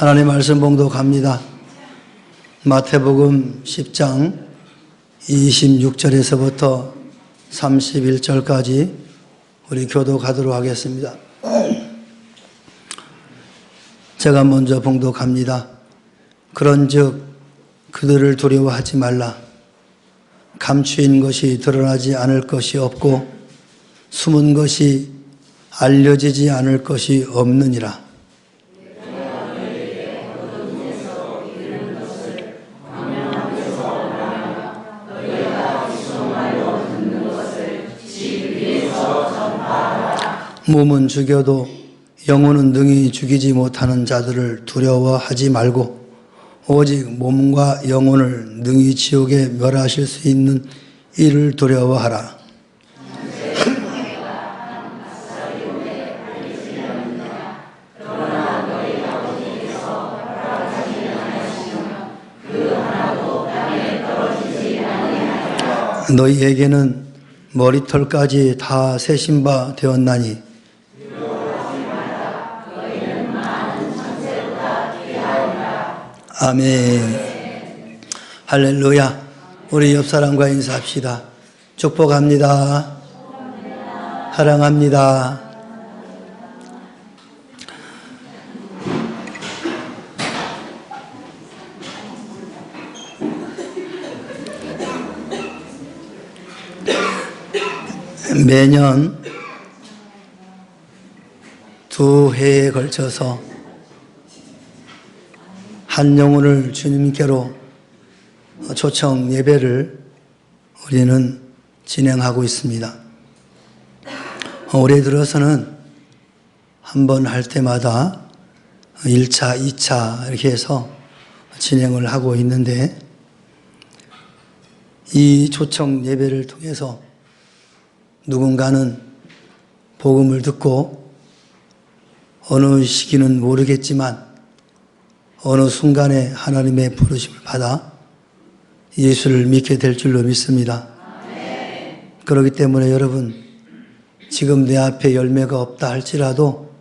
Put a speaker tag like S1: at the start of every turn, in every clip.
S1: 하나님 말씀 봉독합니다. 마태복음 10장 26절에서부터 31절까지 우리 교독하도록 하겠습니다. 제가 먼저 봉독합니다. 그런즉 그들을 두려워하지 말라. 감추인 것이 드러나지 않을 것이 없고 숨은 것이 알려지지 않을 것이 없느니라. 몸은 죽여도 영혼은 능히 죽이지 못하는 자들을 두려워하지 말고 오직 몸과 영혼을 능히 지옥에 멸하실 수 있는 이를 두려워하라. 너희에게는 머리털까지 다 세신 바 되었나니 아멘. 할렐루야. 우리 옆 사람과 인사합시다. 축복합니다. 사랑합니다. 매년 두 해에 걸쳐서 한 영혼을 주님께로 초청 예배를 우리는 진행하고 있습니다. 올해 들어서는 한 번 할 때마다 1차, 2차 이렇게 해서 진행을 하고 있는데 이 초청 예배를 통해서 누군가는 복음을 듣고 어느 시기는 모르겠지만 어느 순간에 하나님의 부르심을 받아 예수를 믿게 될 줄로 믿습니다. 그렇기 때문에 여러분, 지금 내 앞에 열매가 없다 할지라도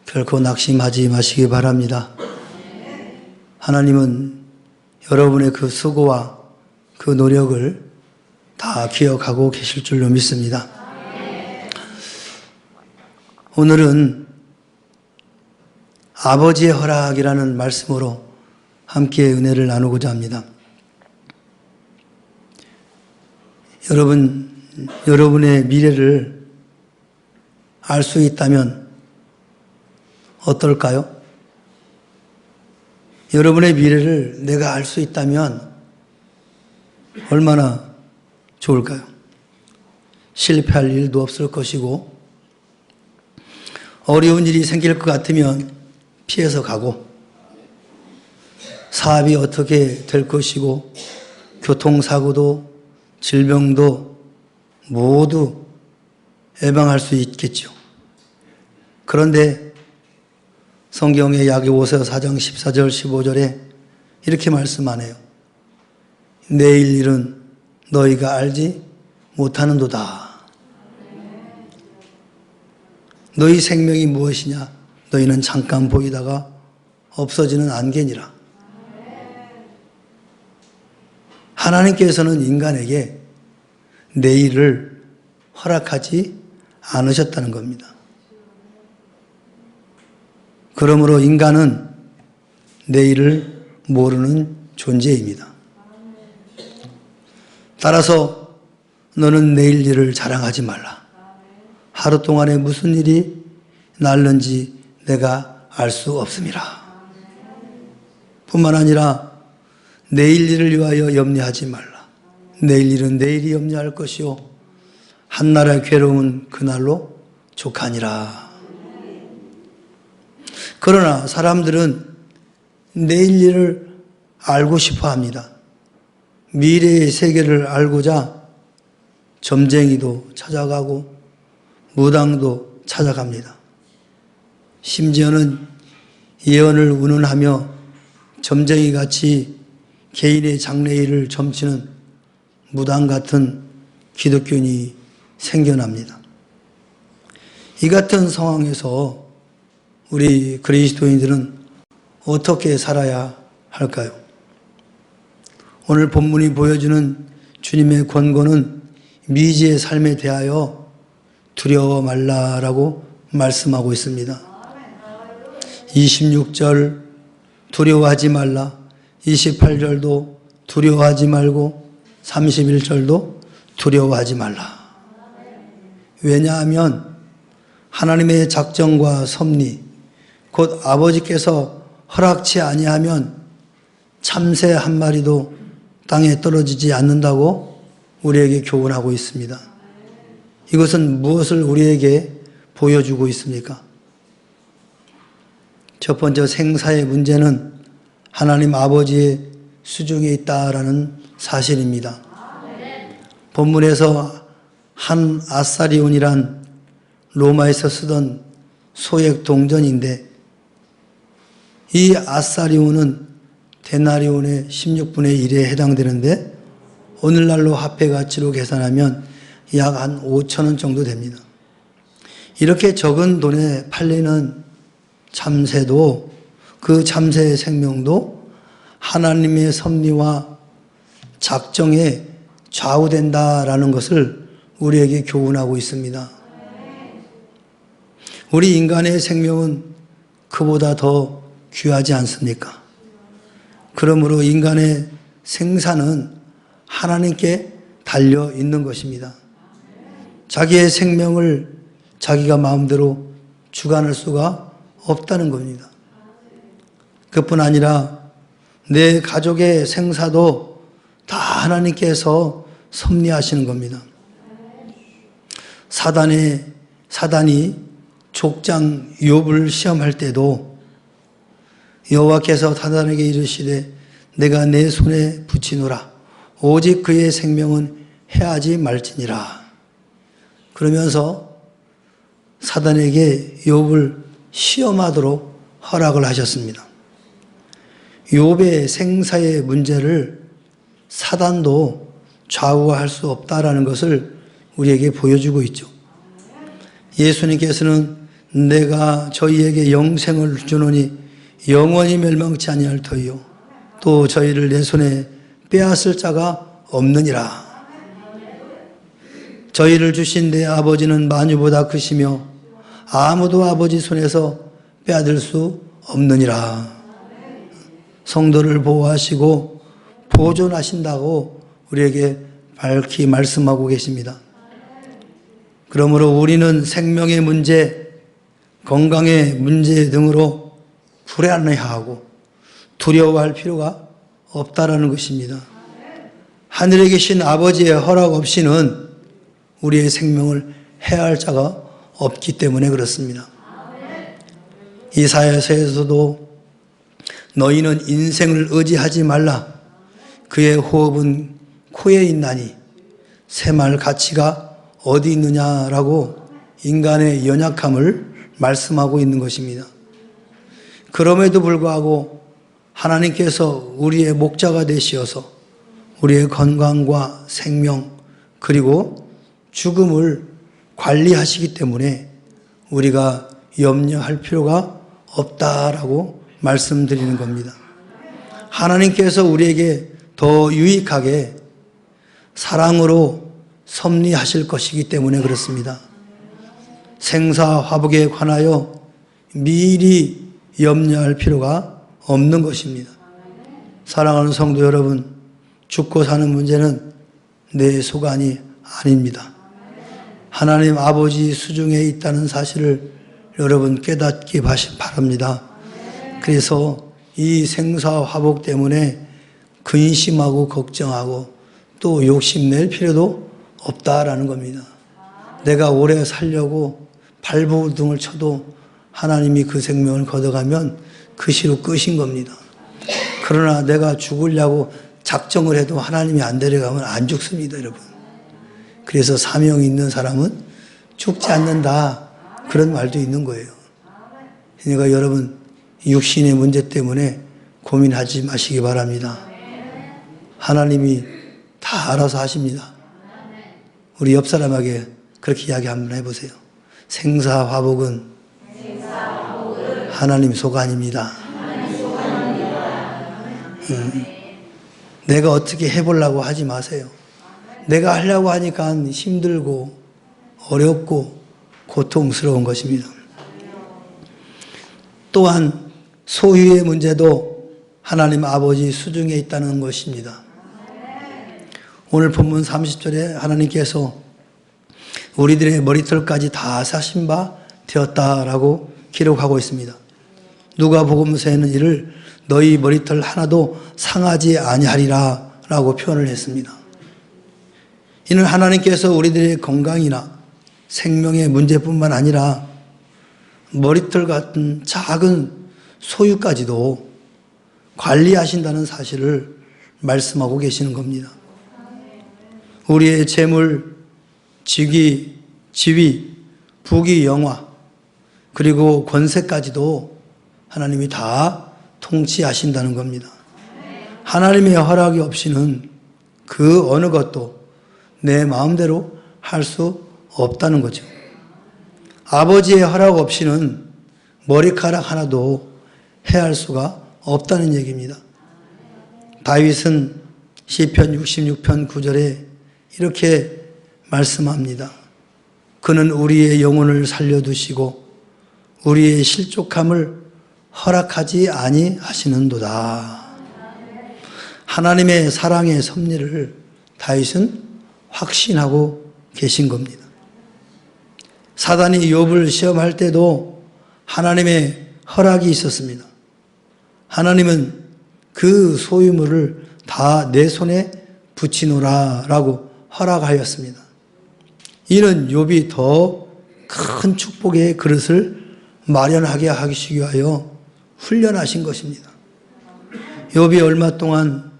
S1: 결코 낙심하지 마시기 바랍니다. 하나님은 여러분의 그 수고와 그 노력을 다 기억하고 계실 줄로 믿습니다. 오늘은 아버지의 허락이라는 말씀으로 함께 은혜를 나누고자 합니다. 여러분의 미래를 알 수 있다면 어떨까요? 여러분의 미래를 내가 알 수 있다면 얼마나 좋을까요? 실패할 일도 없을 것이고 어려운 일이 생길 것 같으면 피해서 가고 사업이 어떻게 될 것이고 교통사고도 질병도 모두 예방할 수 있겠죠. 그런데 성경의 야고보서 4장 14절 15절에 이렇게 말씀하네요. 내일 일은 너희가 알지 못하는도다. 너희 생명이 무엇이냐? 너희는 잠깐 보이다가 없어지는 안개니라. 하나님께서는 인간에게 내일을 허락하지 않으셨다는 겁니다. 그러므로 인간은 내일을 모르는 존재입니다. 따라서 너는 내일 일을 자랑하지 말라. 하루 동안에 무슨 일이 날는지 내가 알 수 없음이라. 뿐만 아니라 내일 일을 위하여 염려하지 말라. 내일 일은 내일이 염려할 것이요 한나라의 괴로움은 그날로 족하니라. 그러나 사람들은 내일 일을 알고 싶어 합니다. 미래의 세계를 알고자 점쟁이도 찾아가고 무당도 찾아갑니다. 심지어는 예언을 운운하며 점쟁이같이 개인의 장래일을 점치는 무당 같은 기독교인이 생겨납니다. 이 같은 상황에서 우리 그리스도인들은 어떻게 살아야 할까요? 오늘 본문이 보여주는 주님의 권고는 미지의 삶에 대하여 두려워 말라라고 말씀하고 있습니다. 26절 두려워하지 말라, 28절도 두려워하지 말고 31절도 두려워하지 말라. 왜냐하면 하나님의 작정과 섭리, 곧 아버지께서 허락치 아니하면 참새 한 마리도 땅에 떨어지지 않는다고 우리에게 교훈하고 있습니다. 이것은 무엇을 우리에게 보여주고 있습니까? 첫 번째 생사의 문제는 하나님 아버지의 수중에 있다라는 사실입니다. 본문에서 한 아사리온이란 로마에서 쓰던 소액 동전인데 이 아사리온은 데나리온의 16분의 1에 해당되는데 오늘날로 화폐 가치로 계산하면 약 한 5,000원 정도 됩니다. 이렇게 적은 돈에 팔리는 참새도 그 참새의 생명도 하나님의 섭리와 작정에 좌우된다라는 것을 우리에게 교훈하고 있습니다. 우리 인간의 생명은 그보다 더 귀하지 않습니까? 그러므로 인간의 생사는 하나님께 달려 있는 것입니다. 자기의 생명을 자기가 마음대로 주관할 수가 없다는 겁니다. 그뿐 아니라 내 가족의 생사도 다 하나님께서 섭리하시는 겁니다. 사단이 족장 욥을 시험할 때도 여호와께서 사단에게 이르시되 내가 내 손에 붙이노라 오직 그의 생명은 해하지 말지니라. 그러면서 사단에게 욥을 시험하도록 허락을 하셨습니다. 욥의 생사의 문제를 사단도 좌우할 수 없다라는 것을 우리에게 보여주고 있죠. 예수님께서는 내가 저희에게 영생을 주노니 영원히 멸망치 아니할 터이요 또 저희를 내 손에 빼앗을 자가 없느니라. 저희를 주신 내 아버지는 만유보다 크시며 아무도 아버지 손에서 빼앗을 수 없느니라. 성도를 보호하시고 보존하신다고 우리에게 밝히 말씀하고 계십니다. 그러므로 우리는 생명의 문제, 건강의 문제 등으로 불안해하고 두려워할 필요가 없다라는 것입니다. 하늘에 계신 아버지의 허락 없이는 우리의 생명을 해할 자가 없기 때문에 그렇습니다. 이사야서에서도 너희는 인생을 의지하지 말라. 그의 호흡은 코에 있나니 새말 가치가 어디 있느냐라고 인간의 연약함을 말씀하고 있는 것입니다. 그럼에도 불구하고 하나님께서 우리의 목자가 되시어서 우리의 건강과 생명 그리고 죽음을 관리하시기 때문에 우리가 염려할 필요가 없다라고 말씀드리는 겁니다. 하나님께서 우리에게 더 유익하게 사랑으로 섭리하실 것이기 때문에 그렇습니다. 생사화복에 관하여 미리 염려할 필요가 없는 것입니다. 사랑하는 성도 여러분, 죽고 사는 문제는 내 소관이 아닙니다. 하나님 아버지 수중에 있다는 사실을 여러분 깨닫기 바랍니다. 그래서 이 생사화복 때문에 근심하고 걱정하고 또 욕심낼 필요도 없다라는 겁니다. 내가 오래 살려고 발버둥을 쳐도 하나님이 그 생명을 걷어가면 그 시로 끝인 겁니다. 그러나 내가 죽으려고 작정을 해도 하나님이 안 데려가면 안 죽습니다, 여러분. 그래서 사명이 있는 사람은 죽지 않는다, 그런 말도 있는 거예요. 그러니까 여러분 육신의 문제 때문에 고민하지 마시기 바랍니다. 하나님이 다 알아서 하십니다. 우리 옆 사람에게 그렇게 이야기 한번 해보세요. 생사화복은 하나님 소관입니다. 내가 어떻게 해보려고 하지 마세요. 내가 하려고 하니까 힘들고 어렵고 고통스러운 것입니다. 또한 소유의 문제도 하나님 아버지 수중에 있다는 것입니다. 오늘 본문 30절에 하나님께서 우리들의 머리털까지 다 사신 바 되었다라고 기록하고 있습니다. 누가복음서에는 이를 너희 머리털 하나도 상하지 아니하리라 라고 표현을 했습니다. 이는 하나님께서 우리들의 건강이나 생명의 문제뿐만 아니라 머리털 같은 작은 소유까지도 관리하신다는 사실을 말씀하고 계시는 겁니다. 우리의 재물, 직위, 지위, 부귀, 영화, 그리고 권세까지도 하나님이 다 통치하신다는 겁니다. 하나님의 허락이 없이는 그 어느 것도 내 마음대로 할 수 없다는 거죠. 아버지의 허락 없이는 머리카락 하나도 해할 수가 없다는 얘기입니다. 다윗은 시편 66편 9절에 이렇게 말씀합니다. 그는 우리의 영혼을 살려두시고 우리의 실족함을 허락하지 아니하시는도다. 하나님의 사랑의 섭리를 다윗은 확신하고 계신 겁니다. 사단이 욥을 시험할 때도 하나님의 허락이 있었습니다. 하나님은 그 소유물을 다 내 손에 붙이노라라고 허락하였습니다. 이는 욥이 더 큰 축복의 그릇을 마련하게 하기 위하여 훈련하신 것입니다. 욥이 얼마 동안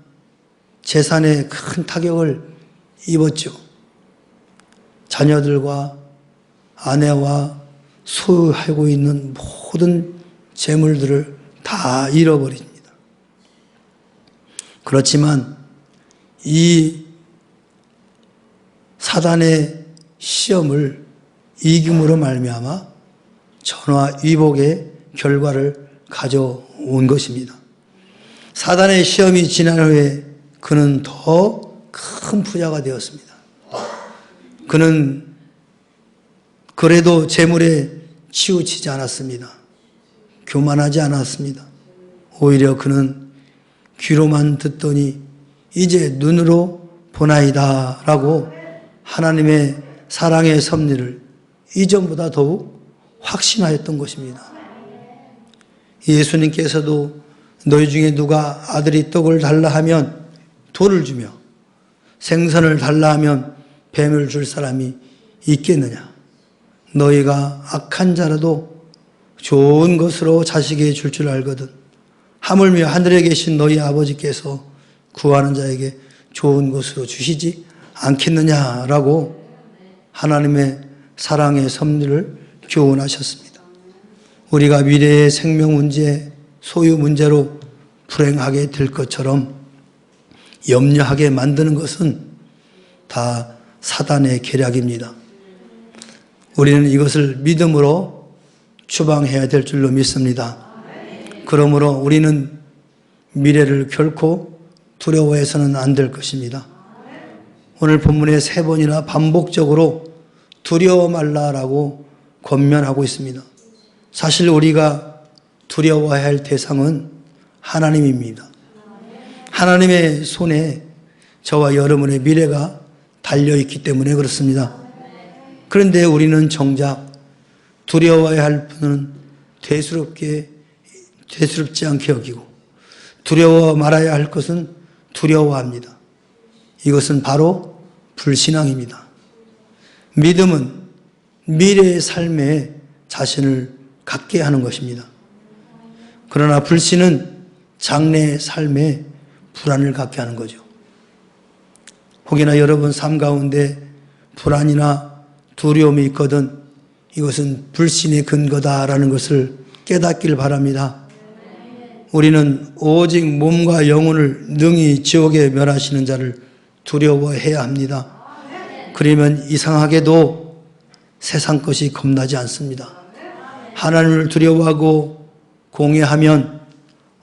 S1: 재산에 큰 타격을 입었죠. 자녀들과 아내와 소유하고 있는 모든 재물들을 다 잃어버립니다. 그렇지만 이 사단의 시험을 이김으로 말미암아 전화위복의 결과를 가져온 것입니다. 사단의 시험이 지난 후에 그는 더 큰 부자가 되었습니다. 그는 그래도 재물에 치우치지 않았습니다. 교만하지 않았습니다. 오히려 그는 귀로만 듣더니 이제 눈으로 보나이다 라고 하나님의 사랑의 섭리를 이전보다 더욱 확신하였던 것입니다. 예수님께서도 너희 중에 누가 아들이 떡을 달라 하면 돌을 주며 생선을 달라 하면 뱀을 줄 사람이 있겠느냐. 너희가 악한 자라도 좋은 것으로 자식에게 줄 줄 알거든. 하물며 하늘에 계신 너희 아버지께서 구하는 자에게 좋은 것으로 주시지 않겠느냐라고 하나님의 사랑의 섭리를 교훈하셨습니다. 우리가 미래의 생명 문제, 소유 문제로 불행하게 될 것처럼 염려하게 만드는 것은 다 사단의 계략입니다. 우리는 이것을 믿음으로 추방해야 될 줄로 믿습니다. 그러므로 우리는 미래를 결코 두려워해서는 안 될 것입니다. 오늘 본문에 3번이나 반복적으로 두려워 말라라고 권면하고 있습니다. 사실 우리가 두려워해야 할 대상은 하나님입니다. 하나님의 손에 저와 여러분의 미래가 달려있기 때문에 그렇습니다. 그런데 우리는 정작 두려워해야 할 분은 대수롭지 않게 여기고 두려워 말아야 할 것은 두려워합니다. 이것은 바로 불신앙입니다. 믿음은 미래의 삶에 자신을 갖게 하는 것입니다. 그러나 불신은 장래의 삶에 불안을 갖게 하는 거죠. 혹여나 여러분 삶 가운데 불안이나 두려움이 있거든 이것은 불신의 근거다라는 것을 깨닫길 바랍니다. 우리는 오직 몸과 영혼을 능히 지옥에 멸하시는 자를 두려워해야 합니다. 그러면 이상하게도 세상 것이 겁나지 않습니다. 하나님을 두려워하고 공외하면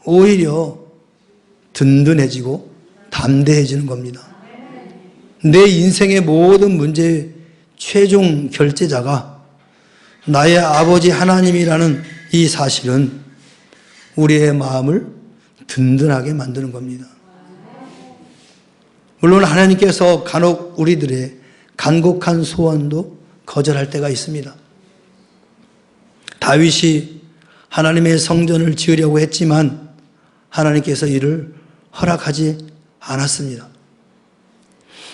S1: 오히려 든든해지고 담대해지는 겁니다. 내 인생의 모든 문제의 최종 결제자가 나의 아버지 하나님이라는 이 사실은 우리의 마음을 든든하게 만드는 겁니다. 물론 하나님께서 간혹 우리들의 간곡한 소원도 거절할 때가 있습니다. 다윗이 하나님의 성전을 지으려고 했지만 하나님께서 이를 허락하지 않았습니다.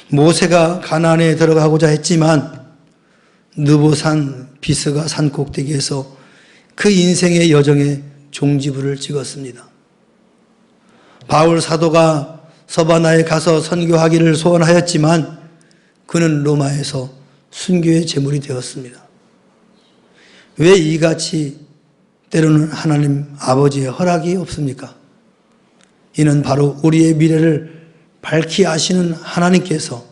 S1: 모세가 가나안에 들어가고자 했지만 느보산 비스가 산 꼭대기에서 그 인생의 여정에 종지부를 찍었습니다. 바울 사도가 서바나에 가서 선교하기를 소원하였지만 그는 로마에서 순교의 제물이 되었습니다. 왜 이같이 때로는 하나님 아버지의 허락이 없습니까? 이는 바로 우리의 미래를 밝히 아시는 하나님께서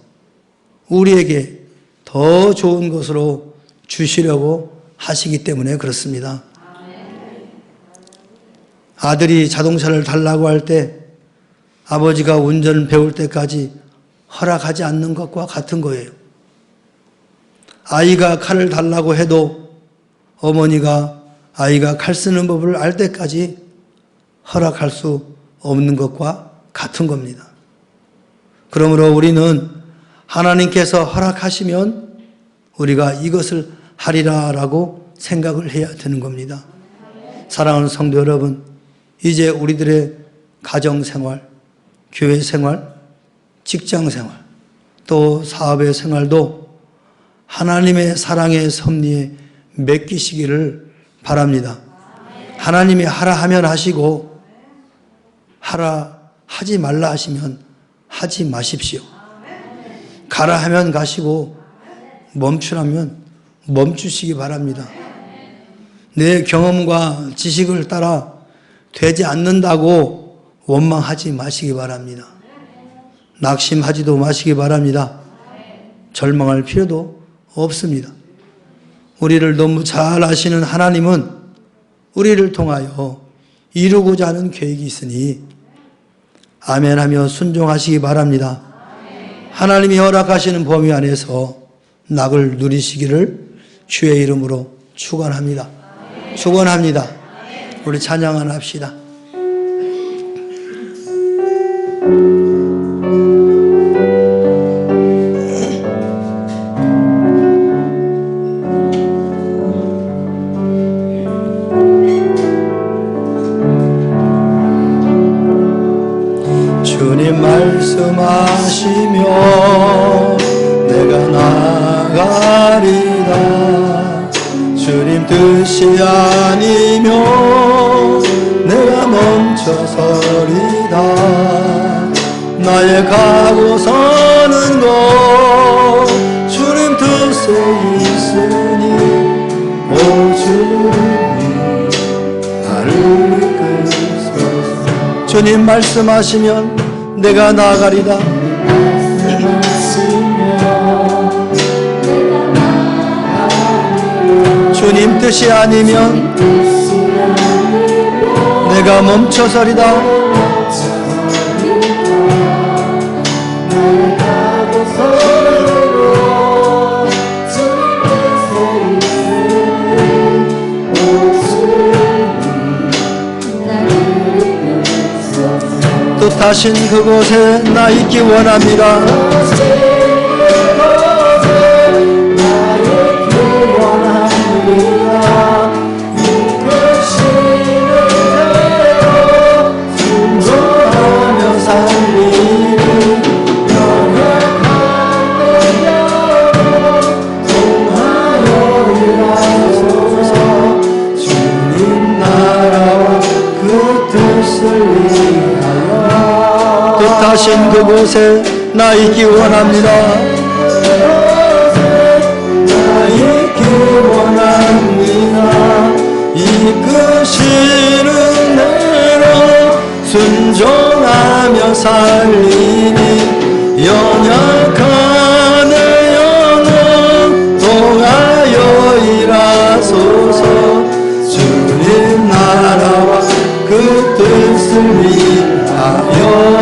S1: 우리에게 더 좋은 것으로 주시려고 하시기 때문에 그렇습니다. 아들이 자동차를 달라고 할 때 아버지가 운전을 배울 때까지 허락하지 않는 것과 같은 거예요. 아이가 칼을 달라고 해도 어머니가 아이가 칼 쓰는 법을 알 때까지 허락할 수 없는 것과 같은 겁니다. 그러므로 우리는 하나님께서 허락하시면 우리가 이것을 하리라라고 생각을 해야 되는 겁니다. 사랑하는 성도 여러분, 이제 우리들의 가정생활, 교회생활, 직장생활, 또 사업의 생활도 하나님의 사랑의 섭리에 맡기시기를 바랍니다. 하나님이 하라 하면 하시고 하라 하지 말라 하시면 하지 마십시오. 가라 하면 가시고 멈추라면 멈추시기 바랍니다. 내 경험과 지식을 따라 되지 않는다고 원망하지 마시기 바랍니다. 낙심하지도 마시기 바랍니다. 절망할 필요도 없습니다. 우리를 너무 잘 아시는 하나님은 우리를 통하여 이루고자 하는 계획이 있으니 아멘하며 순종하시기 바랍니다. 하나님이 허락하시는 범위 안에서 낙을 누리시기를 주의 이름으로 축원합니다. 축원합니다. 우리 찬양 하나 합시다. 주님 말씀하시며 내가 나가리다. 주님 뜻이 아니면 내가 멈춰서리다. 나의 가고 서는 곳 주님 뜻에 있으니 오 주님 나를 이끄소서. 주님 말씀하시면 내가 나아가리다. 주님 뜻이 아니면 내가 멈춰서리다. 뜻하신 그곳에 나 있기 원합니다. 뜻하신 그곳에 나 있기 원합니다. 나 있기 원합니다. 이끄시는 대로 순종하며 살리니 연약한 내 영혼 동하여 일하소서. 주님 나라와 그 뜻을 위하여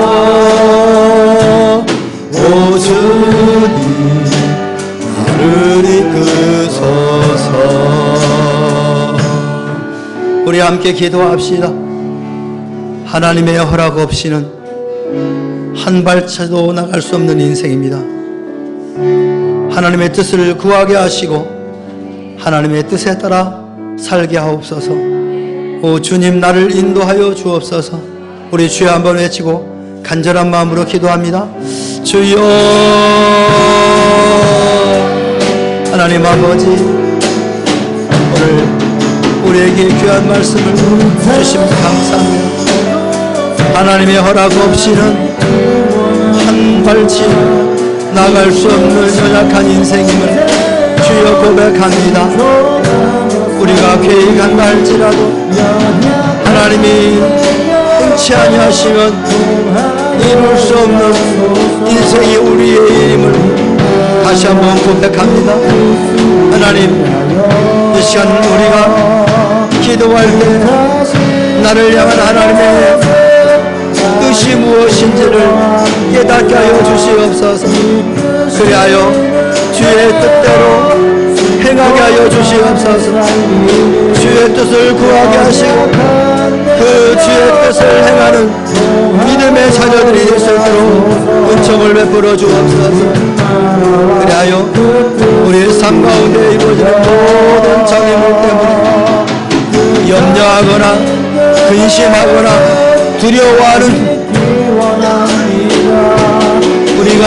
S1: 함께 기도합시다. 하나님의 허락 없이는 한 발자도 나갈 수 없는 인생입니다. 하나님의 뜻을 구하게 하시고 하나님의 뜻에 따라 살게 하옵소서. 오 주님, 나를 인도하여 주옵소서. 우리 주여 한번 외치고 간절한 마음으로 기도합니다. 주여. 하나님 아버지, 오늘 우리에게 귀한 말씀을 주시면 감사합니다. 하나님의 허락 없이는 한 발치 나갈 수 없는 연약한 인생임을 주여 고백합니다. 우리가 계획한다 할지라도 하나님이 흔치 아니하시면 이룰 수 없는 인생이 우리의 일임을 다시 한번 고백합니다. 하나님, 이 시간 우리가 기도할 때 나를 향한 하나님의 뜻이 무엇인지를 깨닫게 하여 주시옵소서. 그리하여 주의 뜻대로 행하게 하여 주시옵소서. 주의 뜻을 구하게 하시고 그 주의 뜻을 행하는 믿음의 자녀들이 될 수 있도록 은총을 베풀어 주옵소서. 그리하여 우리의 삶 가운데 이루어지는 모든 장애물 때문에 염려하거나 근심하거나 두려워하는 우리가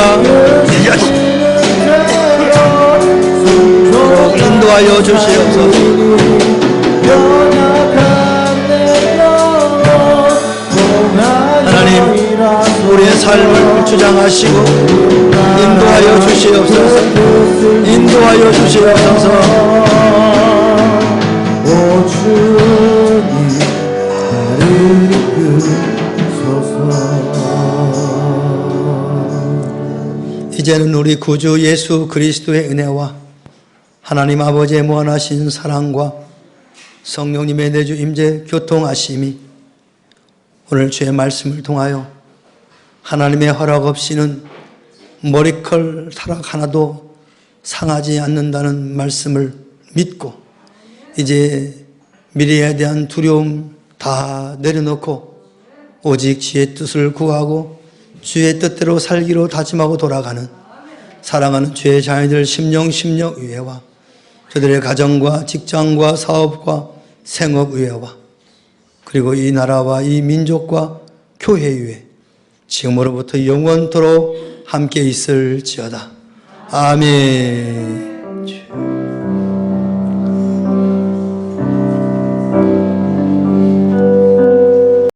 S1: 인도하여 주시옵소서. 하나님, 우리의 삶을 주장하시고 인도하여 주시옵소서. 인도하여 주시옵소서. 오 주님, 나를 이끄소서. 이제는 우리 구주 예수 그리스도의 은혜와 하나님 아버지의 무한하신 사랑과 성령님의 내주 임재 교통하심이 오늘 주의 말씀을 통하여 하나님의 허락 없이는 머리컬 타락 하나도 상하지 않는다는 말씀을 믿고 이제 미래에 대한 두려움 다 내려놓고 오직 주의 뜻을 구하고 주의 뜻대로 살기로 다짐하고 돌아가는 사랑하는 주의 자녀들 심령 의회와 저들의 가정과 직장과 사업과 생업 의회와 그리고 이 나라와 이 민족과 교회 의회 지금으로부터 영원토록 함께 있을지어다. 아멘.